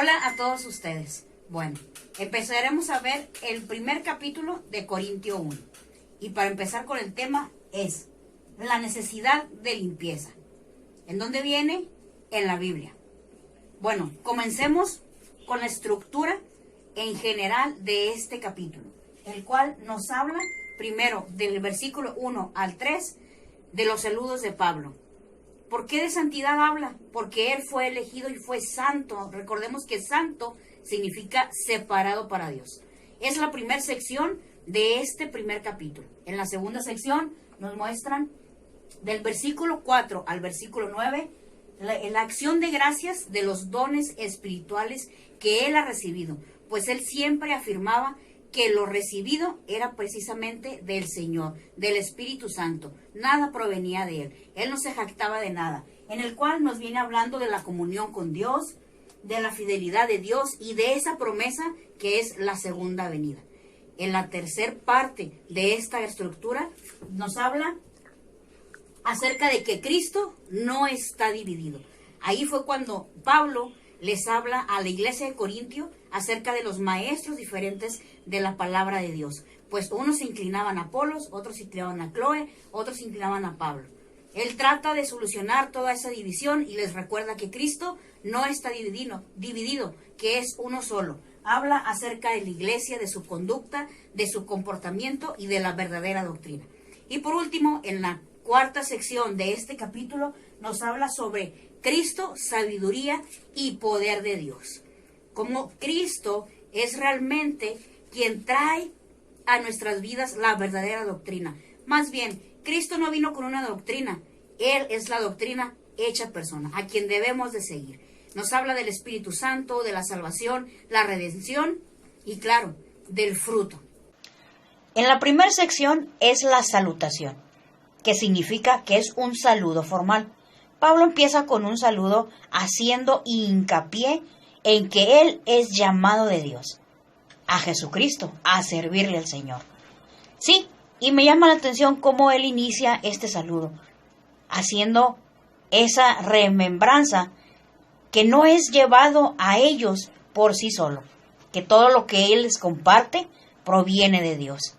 Hola a todos ustedes. Bueno, empezaremos a ver el primer capítulo de Corintio 1. Y para empezar con el tema es la necesidad de limpieza. ¿En dónde viene? En la Biblia. Bueno, comencemos con la estructura en general de este capítulo, el cual nos habla primero del versículo 1 al 3 de los saludos de Pablo. ¿Por qué de santidad habla? Porque él fue elegido y fue santo. Recordemos que santo significa separado para Dios. Es la primera sección de este primer capítulo. En la segunda sección nos muestran del versículo 4 al versículo 9 la acción de gracias de los dones espirituales que él ha recibido. Pues él siempre afirmaba que lo recibido era precisamente del Señor, del Espíritu Santo. Nada provenía de él. Él no se jactaba de nada. En el cual nos viene hablando de la comunión con Dios, de la fidelidad de Dios y de esa promesa que es la segunda venida. En la tercer parte de esta estructura nos habla acerca de que Cristo no está dividido. Ahí fue cuando Pablo les habla a la iglesia de Corintio acerca de los maestros diferentes de la palabra de Dios. Pues unos se inclinaban a Apolos, otros se inclinaban a Cloé, otros se inclinaban a Pablo. Él trata de solucionar toda esa división y les recuerda que Cristo no está dividido, que es uno solo. Habla acerca de la iglesia, de su conducta, de su comportamiento y de la verdadera doctrina. Y por último, en la cuarta sección de este capítulo, nos habla sobre Cristo, sabiduría y poder de Dios. Como Cristo es realmente quien trae a nuestras vidas la verdadera doctrina. Más bien, Cristo no vino con una doctrina. Él es la doctrina hecha persona, a quien debemos de seguir. Nos habla del Espíritu Santo, de la salvación, la redención y, claro, del fruto. En la primera sección es la salutación, que significa que es un saludo formal. Pablo empieza con un saludo haciendo hincapié en que él es llamado de Dios, a Jesucristo, a servirle al Señor. Sí, y me llama la atención cómo él inicia este saludo, haciendo esa remembranza que no es llevado a ellos por sí solo, que todo lo que él les comparte proviene de Dios.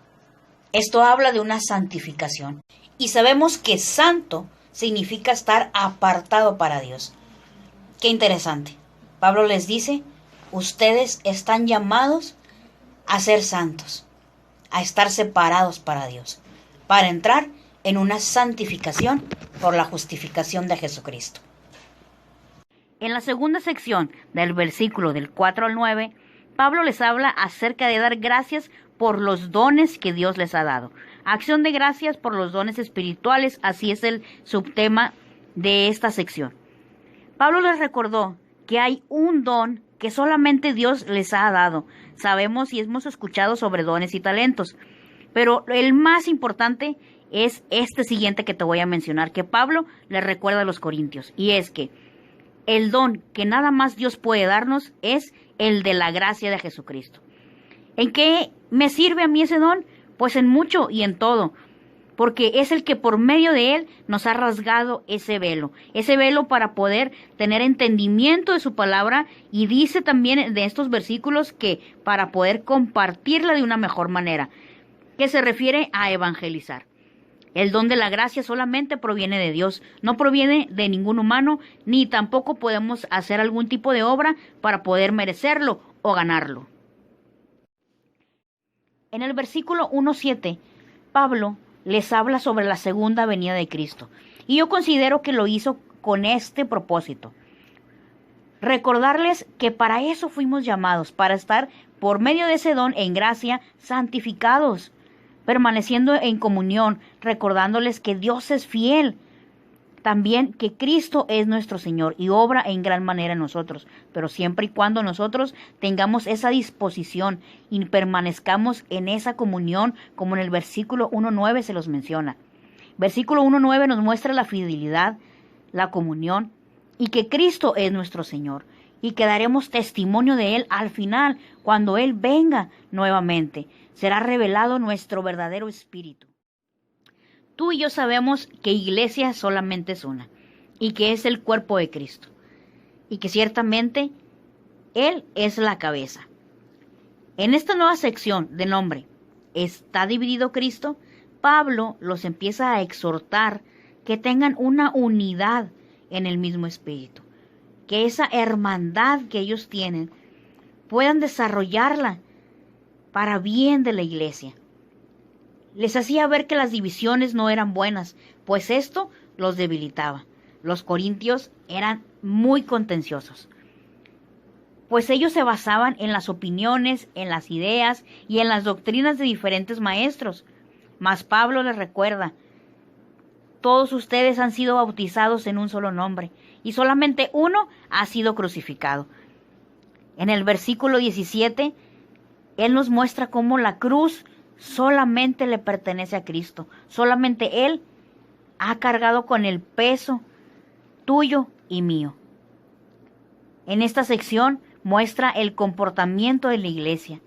Esto habla de una santificación. Y sabemos que santo significa estar apartado para Dios. Qué interesante. Pablo les dice, ustedes están llamados a ser santos, a estar separados para Dios, para entrar en una santificación por la justificación de Jesucristo. En la segunda sección del versículo del 4 al 9, Pablo les habla acerca de dar gracias por los dones que Dios les ha dado. Acción de gracias por los dones espirituales, así es el subtema de esta sección. Pablo les recordó que hay un don que solamente Dios les ha dado. Sabemos y hemos escuchado sobre dones y talentos, pero el más importante es este siguiente que te voy a mencionar, que Pablo les recuerda a los corintios, y es que el don que nada más Dios puede darnos es el de la gracia de Jesucristo. ¿En qué me sirve a mí ese don? Pues en mucho y en todo, porque es el que por medio de él nos ha rasgado ese velo para poder tener entendimiento de su palabra, y dice también de estos versículos que para poder compartirla de una mejor manera, que se refiere a evangelizar. El don de la gracia solamente proviene de Dios, no proviene de ningún humano, ni tampoco podemos hacer algún tipo de obra para poder merecerlo o ganarlo. En el versículo 1:7, Pablo les habla sobre la segunda venida de Cristo, y yo considero que lo hizo con este propósito. Recordarles que para eso fuimos llamados, para estar por medio de ese don en gracia santificados, permaneciendo en comunión, recordándoles que Dios es fiel, también que Cristo es nuestro Señor y obra en gran manera en nosotros, pero siempre y cuando nosotros tengamos esa disposición y permanezcamos en esa comunión, como en el versículo 1:9 se los menciona. Versículo 1:9 nos muestra la fidelidad, la comunión y que Cristo es nuestro Señor, y que daremos testimonio de Él al final, cuando Él venga nuevamente. Será revelado nuestro verdadero espíritu. Tú y yo sabemos que iglesia solamente es una, y que es el cuerpo de Cristo, y que ciertamente Él es la cabeza. En esta nueva sección de nombre, ¿está dividido Cristo? Pablo los empieza a exhortar que tengan una unidad en el mismo espíritu, que esa hermandad que ellos tienen puedan desarrollarla para bien de la iglesia. Les hacía ver que las divisiones no eran buenas, pues esto los debilitaba. Los corintios eran muy contenciosos, pues ellos se basaban en las opiniones, en las ideas y en las doctrinas de diferentes maestros. Mas Pablo les recuerda: todos ustedes han sido bautizados en un solo nombre, y solamente uno ha sido crucificado. En el versículo 17, Él nos muestra cómo la cruz solamente le pertenece a Cristo. Solamente Él ha cargado con el peso tuyo y mío. En esta sección muestra el comportamiento de la iglesia,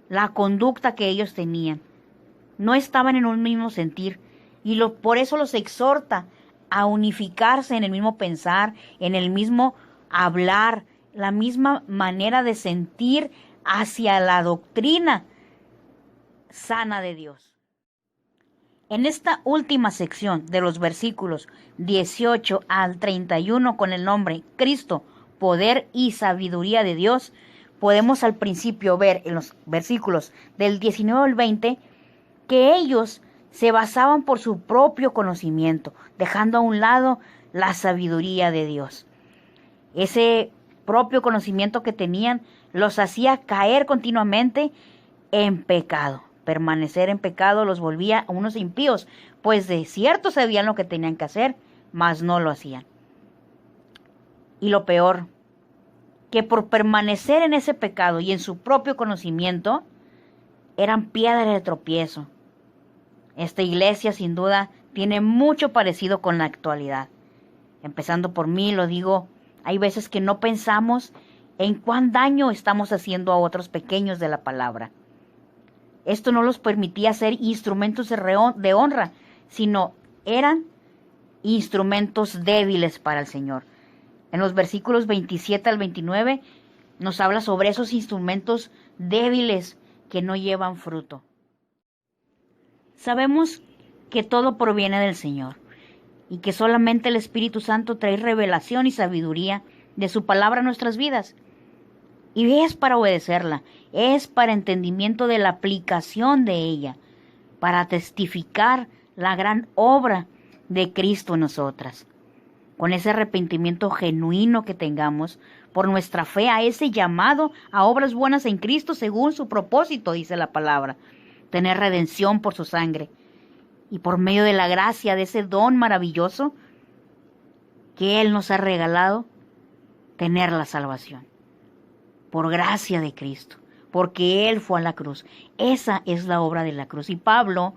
la conducta que ellos tenían. No estaban en un mismo sentir, y por eso los exhorta a unificarse en el mismo pensar, en el mismo hablar, la misma manera de sentir hacia la doctrina sana de Dios. En esta última sección de los versículos 18 al 31 con el nombre Cristo, poder y sabiduría de Dios, podemos al principio ver en los versículos del 19 al 20 que ellos se basaban por su propio conocimiento, dejando a un lado la sabiduría de Dios. Ese propio conocimiento que tenían los hacía caer continuamente en pecado. Permanecer en pecado los volvía a unos impíos, pues de cierto sabían lo que tenían que hacer, mas no lo hacían. Y lo peor, que por permanecer en ese pecado y en su propio conocimiento, eran piedra de tropiezo. Esta iglesia sin duda tiene mucho parecido con la actualidad. Empezando por mí, lo digo, hay veces que no pensamos en cuán daño estamos haciendo a otros pequeños de la palabra. Esto no los permitía ser instrumentos de honra, sino eran instrumentos débiles para el Señor. En los versículos 27 al 29 nos habla sobre esos instrumentos débiles que no llevan fruto. Sabemos que todo proviene del Señor y que solamente el Espíritu Santo trae revelación y sabiduría de su palabra a nuestras vidas. Y es para obedecerla, es para entendimiento de la aplicación de ella, para testificar la gran obra de Cristo en nosotras. Con ese arrepentimiento genuino que tengamos por nuestra fe a ese llamado a obras buenas en Cristo según su propósito, dice la palabra, tener redención por su sangre y por medio de la gracia de ese don maravilloso que Él nos ha regalado, tener la salvación. Por gracia de Cristo, porque Él fue a la cruz. Esa es la obra de la cruz. Y Pablo,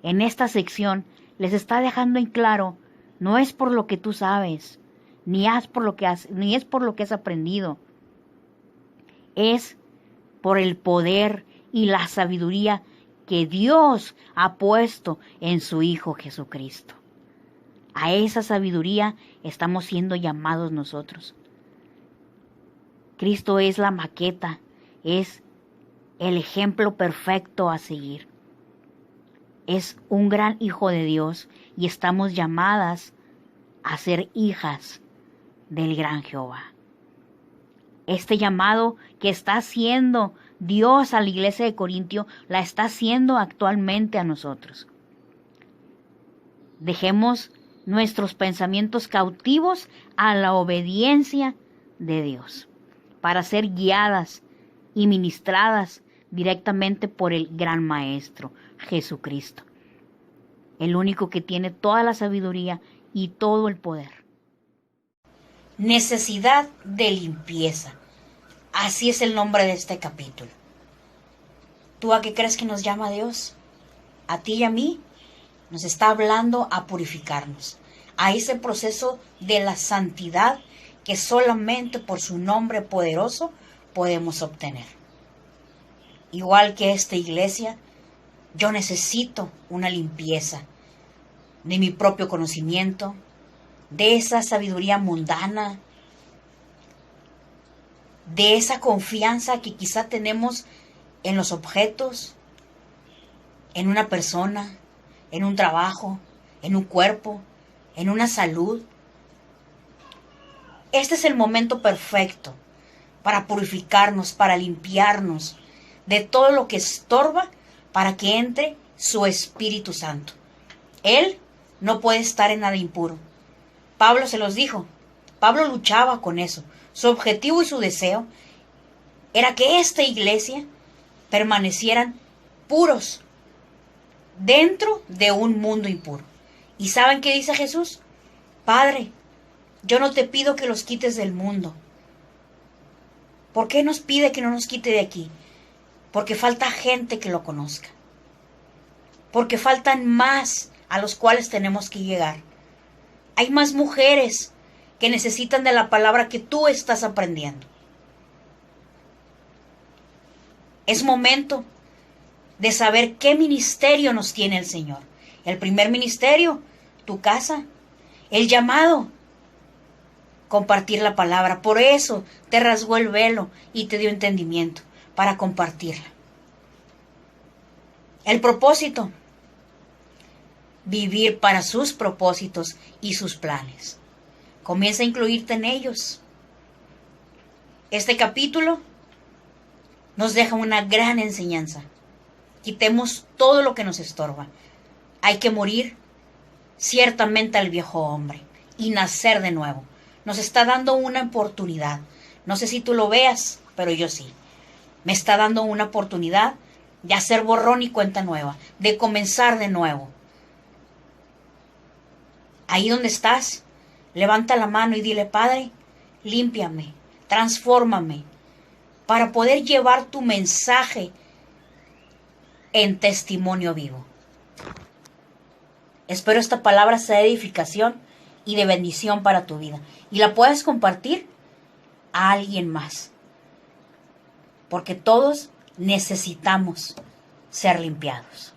en esta sección, les está dejando en claro, no es por lo que tú sabes, ni es por lo que has aprendido. Es por el poder y la sabiduría que Dios ha puesto en su Hijo Jesucristo. A esa sabiduría estamos siendo llamados nosotros. Cristo es la maqueta, es el ejemplo perfecto a seguir. Es un gran Hijo de Dios y estamos llamadas a ser hijas del gran Jehová. Este llamado que está haciendo Dios a la iglesia de Corintio, la está haciendo actualmente a nosotros. Dejemos nuestros pensamientos cautivos a la obediencia de Dios, para ser guiadas y ministradas directamente por el gran Maestro, Jesucristo, el único que tiene toda la sabiduría y todo el poder. Necesidad de limpieza. Así es el nombre de este capítulo. ¿Tú a qué crees que nos llama Dios? A ti y a mí nos está hablando a purificarnos, a ese proceso de la santidad que solamente por su nombre poderoso podemos obtener. Igual que esta iglesia, yo necesito una limpieza de mi propio conocimiento, de esa sabiduría mundana de esa confianza que quizá tenemos en los objetos, en una persona, en un trabajo, en un cuerpo, en una salud. Este es el momento perfecto para purificarnos, para limpiarnos de todo lo que estorba para que entre su Espíritu Santo. Él no puede estar en nada impuro. Pablo se los dijo. Pablo luchaba con eso. Su objetivo y su deseo era que esta iglesia permanecieran puros dentro de un mundo impuro. ¿Y saben qué dice Jesús? Padre, yo no te pido que los quites del mundo. ¿Por qué nos pide que no nos quite de aquí? Porque falta gente que lo conozca. Porque faltan más a los cuales tenemos que llegar. Hay más mujeres que necesitan de la palabra que tú estás aprendiendo. Es momento de saber qué ministerio nos tiene el Señor. El primer ministerio, tu casa. El llamado, compartir la palabra. Por eso te rasgó el velo y te dio entendimiento para compartirla. El propósito, vivir para sus propósitos y sus planes. Comienza a incluirte en ellos. Este capítulo nos deja una gran enseñanza. Quitemos todo lo que nos estorba. Hay que morir ciertamente al viejo hombre y nacer de nuevo. Nos está dando una oportunidad. No sé si tú lo veas, pero yo sí. Me está dando una oportunidad de hacer borrón y cuenta nueva, de comenzar de nuevo. Ahí donde estás, levanta la mano y dile, Padre, límpiame, transfórmame, para poder llevar tu mensaje en testimonio vivo. Espero esta palabra sea de edificación y de bendición para tu vida. Y la puedes compartir a alguien más. Porque todos necesitamos ser limpiados.